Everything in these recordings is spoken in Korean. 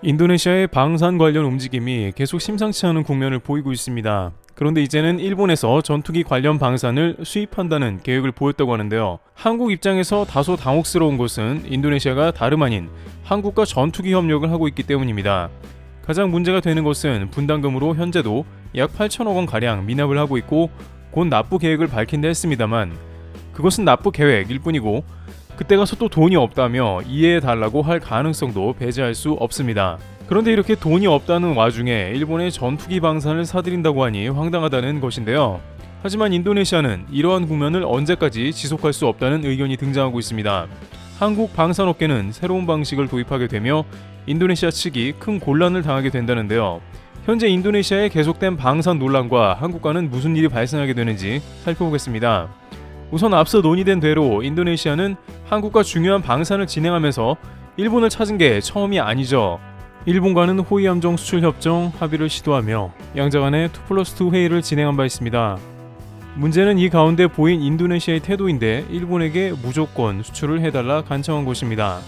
인도네시아의 방산 관련 움직임이 계속 심상치 않은 국면을 보이고 있습니다. 그런데 이제는 일본에서 전투기 관련 방산을 수입한다는 계획을 보였다고 하는데요. 한국 입장에서 다소 당혹스러운 것은 인도네시아가 다름 아닌 한국과 전투기 협력을 하고 있기 때문입니다. 가장 문제가 되는 것은 분담금으로 현재도 약 8천억 원 가량 미납을 하고 있고 곧 납부 계획을 밝힌다 했습니다만 그것은 납부 계획일 뿐이고 그때 가서 또 돈이 없다며 이해해달라고 할 가능성도 배제할 수 없습니다. 그런데 이렇게 돈이 없다는 와중에 일본의 전투기 방산을 사들인다고 하니 황당하다는 것인데요. 하지만 인도네시아는 이러한 국면을 언제까지 지속할 수 없다는 의견이 등장하고 있습니다. 한국 방산업계는 새로운 방식을 도입하게 되며 인도네시아 측이 큰 곤란을 당하게 된다는데요. 현재 인도네시아의 계속된 방산 논란과 한국과는 무슨 일이 발생하게 되는지 살펴보겠습니다. 우선 앞서 논의된 대로 인도네시아는 한국과 중요한 방산을 진행하면서 일본을 찾은 게 처음이 아니죠. 일본과는 호위함정 수출 협정 합의를 시도하며 양자 간의 2+2 회의를 진행한 바 있습니다. 문제는 이 가운데 보인 인도네시아의 태도인데 일본에게 무조건 수출을 해달라 간청한 것입니다.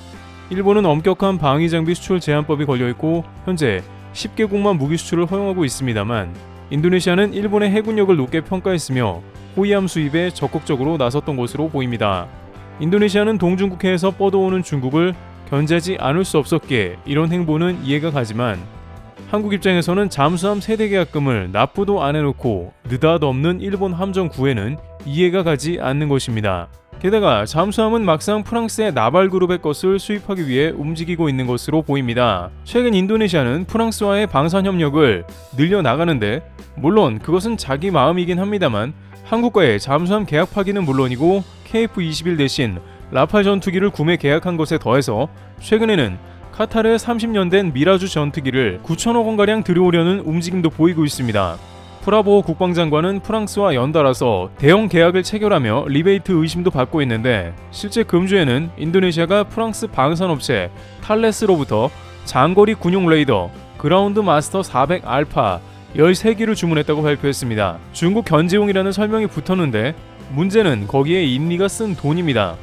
일본은 엄격한 방위장비 수출 제한법이 걸려있고 현재 10개국만 무기 수출을 허용하고 있습니다만 인도네시아는 일본의 해군력을 높게 평가했으며 호위함 수입에 적극적으로 나섰던 것으로 보입니다. 인도네시아는 동중국해에서 뻗어오는 중국을 견제하지 않을 수 없었기에 이런 행보는 이해가 가지만 한국 입장에서는 잠수함 세대 계약금을 납부도 안 해놓고 느닷없는 일본 함정 구애는 이해가 가지 않는 것입니다. 게다가 잠수함은 막상 프랑스의 나발그룹의 것을 수입하기 위해 움직이고 있는 것으로 보입니다. 최근 인도네시아는 프랑스와의 방산 협력을 늘려나가는데 물론 그것은 자기 마음이긴 합니다만 한국과의 잠수함 계약 파기는 물론이고 KF-21 대신 라팔 전투기를 구매 계약한 것에 더해서 최근에는 카타르에 30년 된 미라주 전투기를 9천억 원가량 들여오려는 움직임도 보이고 있습니다. 프라보 국방장관은 프랑스와 연달아서 대형 계약을 체결하며 리베이트 의심도 받고 있는데 실제 금주에는 인도네시아가 프랑스 방산업체 탈레스로부터 장거리 군용 레이더 그라운드 마스터 400 알파 13기를 주문했다고 발표했습니다. 중국 견제용이라는 설명이 붙었는데 문제는 거기에 인리가 쓴 돈입니다.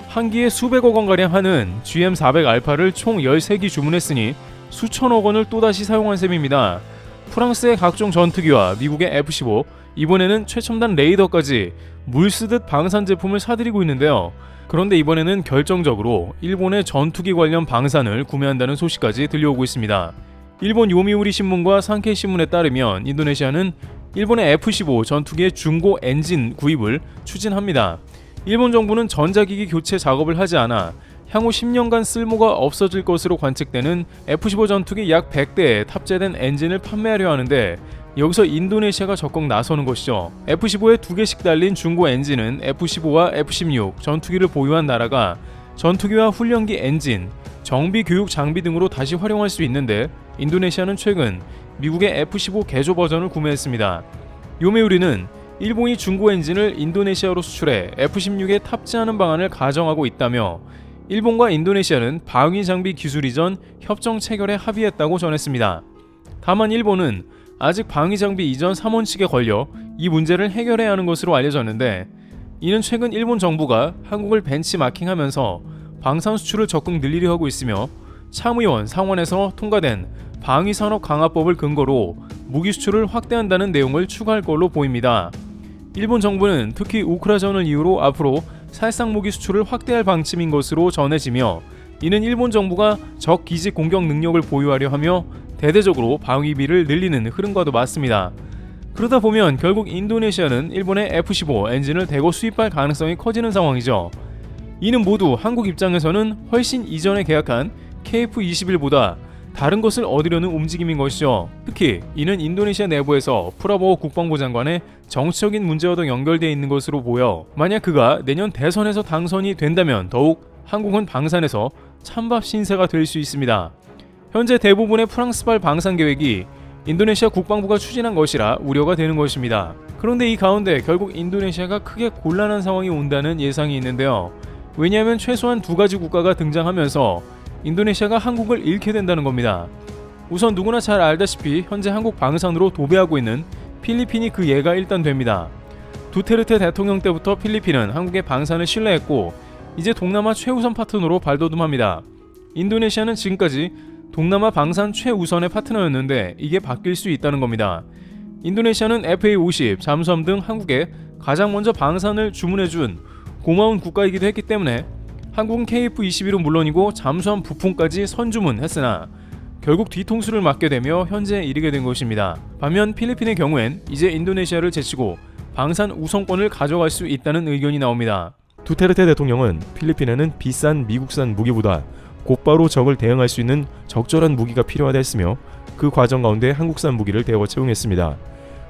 한 기에 수백억 원가량 하는 GM400 알파를 총 13기 주문했으니 수천억 원을 또다시 사용한 셈입니다. 프랑스의 각종 전투기와 미국의 F-15, 이번에는 최첨단 레이더까지 물쓰듯 방산 제품을 사들이고 있는데요. 그런데 이번에는 결정적으로 일본의 전투기 관련 방산을 구매한다는 소식까지 들려오고 있습니다. 일본 요미우리 신문과 산케이 신문에 따르면 인도네시아는 일본의 F-15 전투기의 중고 엔진 구입을 추진합니다. 일본 정부는 전자기기 교체 작업을 하지 않아 향후 10년간 쓸모가 없어질 것으로 관측되는 F-15 전투기 약 100대에 탑재된 엔진을 판매하려 하는데 여기서 인도네시아가 적극 나서는 것이죠. F-15에 2개씩 달린 중고 엔진은 F-15와 F-16 전투기를 보유한 나라가 전투기와 훈련기 엔진, 정비 교육 장비 등으로 다시 활용할 수 있는데 인도네시아는 최근 미국의 F-15 개조 버전을 구매했습니다. 요메우리는 일본이 중고 엔진을 인도네시아로 수출해 F-16에 탑재하는 방안을 가정하고 있다며 일본과 인도네시아는 방위 장비 기술 이전 협정 체결에 합의했다고 전했습니다. 다만 일본은 아직 방위 장비 이전 3원칙에 걸려 이 문제를 해결해야 하는 것으로 알려졌는데 이는 최근 일본 정부가 한국을 벤치마킹하면서 방산 수출을 적극 늘리려 하고 있으며 참의원 상원에서 통과된 방위산업 강화법을 근거로 무기 수출을 확대한다는 내용을 추가할 걸로 보입니다. 일본 정부는 특히 우크라전을 이유로 앞으로 살상 무기 수출을 확대할 방침인 것으로 전해지며 이는 일본 정부가 적 기지 공격 능력을 보유하려 하며 대대적으로 방위비를 늘리는 흐름과도 맞습니다. 그러다 보면 결국 인도네시아는 일본의 F-15 엔진을 대거 수입할 가능성이 커지는 상황이죠. 이는 모두 한국 입장에서는 훨씬 이전에 계약한 KF-21보다 다른 것을 얻으려는 움직임인 것이죠. 특히 이는 인도네시아 내부에서 프라보 국방부 장관의 정치적인 문제와도 연결되어 있는 것으로 보여 만약 그가 내년 대선에서 당선이 된다면 더욱 한국은 방산에서 찬밥 신세가 될 수 있습니다. 현재 대부분의 프랑스발 방산 계획이 인도네시아 국방부가 추진한 것이라 우려가 되는 것입니다. 그런데 이 가운데 결국 인도네시아가 크게 곤란한 상황이 온다는 예상이 있는데요. 왜냐하면 최소한 2가지 국가가 등장하면서 인도네시아가 한국을 잃게 된다는 겁니다. 우선 누구나 잘 알다시피 현재 한국 방산으로 도배하고 있는 필리핀이 그 예가 일단 됩니다. 두테르테 대통령 때부터 필리핀은 한국의 방산을 신뢰했고 이제 동남아 최우선 파트너로 발돋움합니다. 인도네시아는 지금까지 동남아 방산 최우선의 파트너였는데 이게 바뀔 수 있다는 겁니다. 인도네시아는 FA50, 잠수함 등 한국에 가장 먼저 방산을 주문해준 고마운 국가이기도 했기 때문에 한국은 KF-21은 물론이고 잠수함 부품까지 선주문했으나 결국 뒤통수를 맞게 되며 현재에 이르게 된 것입니다. 반면 필리핀의 경우엔 이제 인도네시아를 제치고 방산 우선권을 가져갈 수 있다는 의견이 나옵니다. 두테르테 대통령은 필리핀에는 비싼 미국산 무기보다 곧바로 적을 대응할 수 있는 적절한 무기가 필요하다 했으며 그 과정 가운데 한국산 무기를 대거 채용했습니다.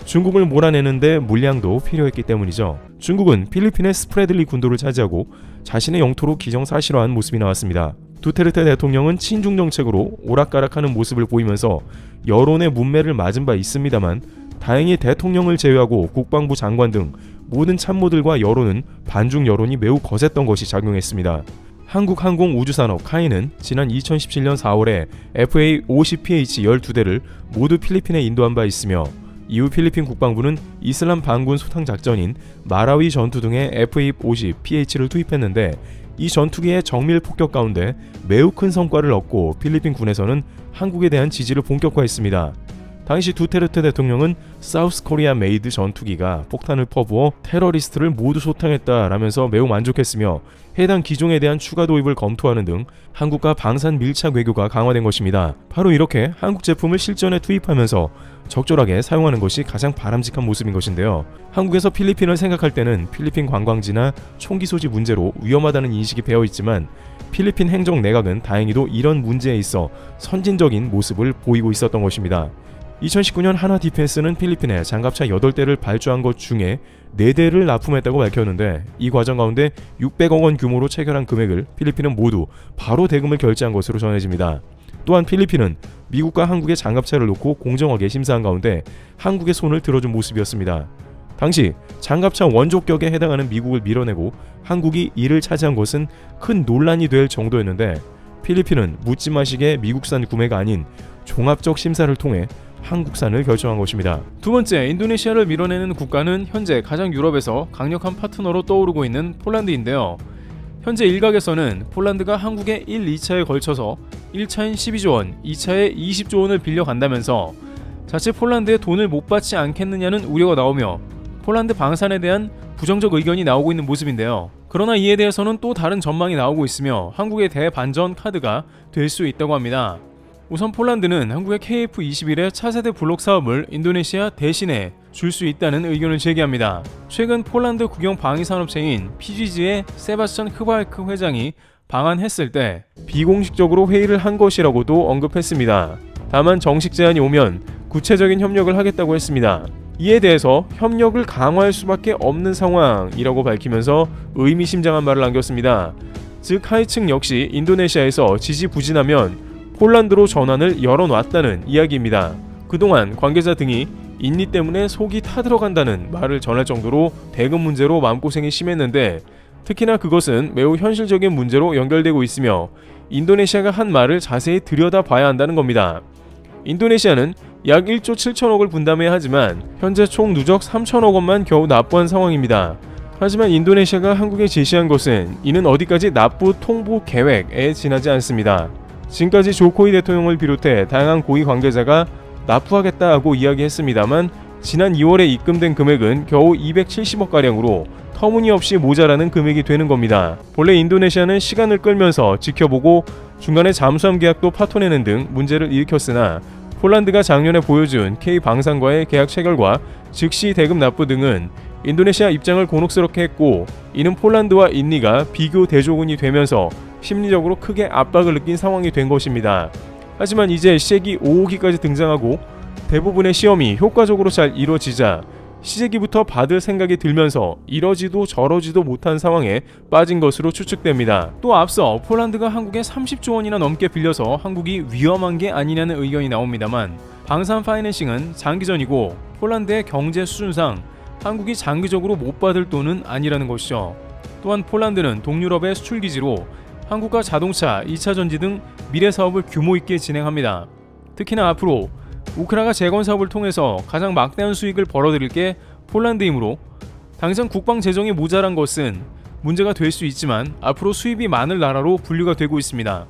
중국을 몰아내는데 물량도 필요했기 때문이죠. 중국은 필리핀의 스프레들리 군도를 차지하고 자신의 영토로 기정사실화한 모습이 나왔습니다. 두테르테 대통령은 친중 정책으로 오락가락하는 모습을 보이면서 여론의 문매를 맞은 바 있습니다만 다행히 대통령을 제외하고 국방부 장관 등 모든 참모들과 여론은 반중 여론이 매우 거셌던 것이 작용했습니다. 한국항공우주산업 카이는 지난 2017년 4월에 FA-50PH 12대를 모두 필리핀에 인도한 바 있으며 이후 필리핀 국방부는 이슬람 반군 소탕 작전인 마라위 전투 등의 FA-50PH를 투입했는데 이 전투기의 정밀 폭격 가운데 매우 큰 성과를 얻고 필리핀 군에서는 한국에 대한 지지를 본격화했습니다. 당시 두테르테 대통령은 사우스 코리아 메이드 전투기가 폭탄을 퍼부어 테러리스트를 모두 소탕했다라면서 매우 만족했으며 해당 기종에 대한 추가 도입을 검토하는 등 한국과 방산 밀착 외교가 강화된 것입니다. 바로 이렇게 한국 제품을 실전에 투입하면서 적절하게 사용하는 것이 가장 바람직한 모습인 것인데요. 한국에서 필리핀을 생각할 때는 필리핀 관광지나 총기 소지 문제로 위험하다는 인식이 배어 있지만 필리핀 행정 내각은 다행히도 이런 문제에 있어 선진적인 모습을 보이고 있었던 것입니다. 2019년 하나 디펜스는 필리핀에 장갑차 8대를 발주한 것 중에 4대를 납품했다고 밝혔는데 이 과정 가운데 600억 원 규모로 체결한 금액을 필리핀은 모두 바로 대금을 결제한 것으로 전해집니다. 또한 필리핀은 미국과 한국의 장갑차를 놓고 공정하게 심사한 가운데 한국의 손을 들어준 모습이었습니다. 당시 장갑차 원조격에 해당하는 미국을 밀어내고 한국이 이를 차지한 것은 큰 논란이 될 정도였는데 필리핀은 묻지마식의 미국산 구매가 아닌 종합적 심사를 통해 한국산을 결정한 것입니다. 두 번째, 인도네시아를 밀어내는 국가는 현재 가장 유럽에서 강력한 파트너로 떠오르고 있는 폴란드인데요. 현재 일각에서는 폴란드가 한국에 1, 2차에 걸쳐서 1차엔 12조 원, 2차에 20조 원을 빌려간다면서 자칫 폴란드에 돈을 못 받지 않겠느냐는 우려가 나오며 폴란드 방산에 대한 부정적 의견이 나오고 있는 모습인데요. 그러나 이에 대해서는 또 다른 전망이 나오고 있으며 한국의 대반전 카드가 될 수 있다고 합니다. 우선 폴란드는 한국의 KF-21의 차세대 블록 사업을 인도네시아 대신에 줄 수 있다는 의견을 제기합니다. 최근 폴란드 국영 방위산업체인 PGG의 세바스찬 흐바이크 회장이 방한했을 때 비공식적으로 회의를 한 것이라고도 언급했습니다. 다만 정식 제안이 오면 구체적인 협력을 하겠다고 했습니다. 이에 대해서 협력을 강화할 수밖에 없는 상황이라고 밝히면서 의미심장한 말을 남겼습니다. 즉 하이 측 역시 인도네시아에서 지지부진하면 폴란드로 전환을 열어놨다는 이야기입니다. 그동안 관계자 등이 인리 때문에 속이 타들어간다는 말을 전할 정도로 대금 문제로 마음고생이 심했는데 특히나 그것은 매우 현실적인 문제로 연결되고 있으며 인도네시아가 한 말을 자세히 들여다봐야 한다는 겁니다. 인도네시아는 약 1조 7천억을 분담해야 하지만 현재 총 누적 3천억 원만 겨우 납부한 상황입니다. 하지만 인도네시아가 한국에 제시한 것은 이는 어디까지 납부 통보 계획에 지나지 않습니다. 지금까지 조코이 대통령을 비롯해 다양한 고위 관계자가 납부하겠다고 이야기했습니다만 지난 2월에 입금된 금액은 겨우 270억가량으로 터무니없이 모자라는 금액이 되는 겁니다. 본래 인도네시아는 시간을 끌면서 지켜보고 중간에 잠수함 계약도 파토내는 등 문제를 일으켰으나 폴란드가 작년에 보여준 K방산과의 계약 체결과 즉시 대금 납부 등은 인도네시아 입장을 곤혹스럽게 했고 이는 폴란드와 인리가 비교 대조군이 되면서 심리적으로 크게 압박을 느낀 상황이 된 것입니다. 하지만 이제 시제기 5호기까지 등장하고 대부분의 시험이 효과적으로 잘 이루어지자 시제기부터 받을 생각이 들면서 이러지도 저러지도 못한 상황에 빠진 것으로 추측됩니다. 또 앞서 폴란드가 한국에 30조 원이나 넘게 빌려서 한국이 위험한 게 아니냐는 의견이 나옵니다만 방산 파이낸싱은 장기전이고 폴란드의 경제 수준상 한국이 장기적으로 못 받을 돈은 아니라는 것이죠. 또한 폴란드는 동유럽의 수출기지로 한국과 자동차, 2차 전지 등 미래 사업을 규모 있게 진행합니다. 특히나 앞으로 우크라이나 재건 사업을 통해서 가장 막대한 수익을 벌어들일 게 폴란드이므로 당장 국방 재정이 모자란 것은 문제가 될 수 있지만 앞으로 수입이 많을 나라로 분류가 되고 있습니다.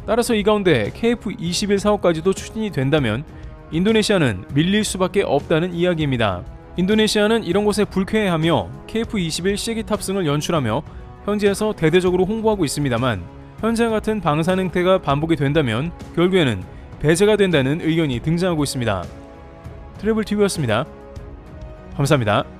따라서 이 가운데 KF-21 사업까지도 추진이 된다면 인도네시아는 밀릴 수밖에 없다는 이야기입니다. 인도네시아는 이런 곳에 불쾌해하며 KF-21 시기 탑승을 연출하며 현지에서 대대적으로 홍보하고 있습니다만 현재와 같은 방산 행태가 반복이 된다면 결국에는 배제가 된다는 의견이 등장하고 있습니다. 트래블TV였습니다. 감사합니다.